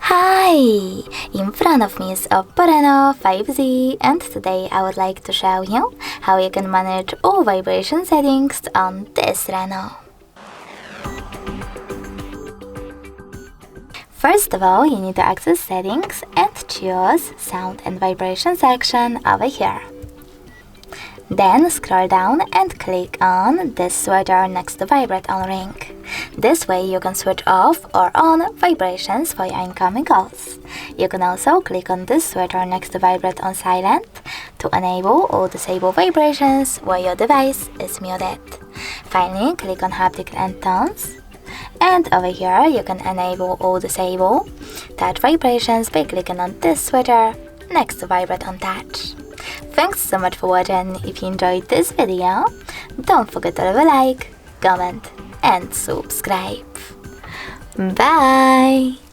Hi! In front of me is OPPO RENO 5Z, and today I would like to show you how you can manage all vibration settings on this Reno. First of all, you need to access settings and choose sound and vibration section over here. Then scroll down and click on this sweater next to vibrate on ring. This way you can switch off or on vibrations for your incoming calls. You can also click on this sweater next to vibrate on silent to enable or disable vibrations while your device is muted. Finally, click on haptic and tones. And over here you can enable or disable touch vibrations by clicking on this sweater next to vibrate on touch. Thanks so much for watching. If you enjoyed this video, don't forget to leave a like, comment and subscribe. Bye!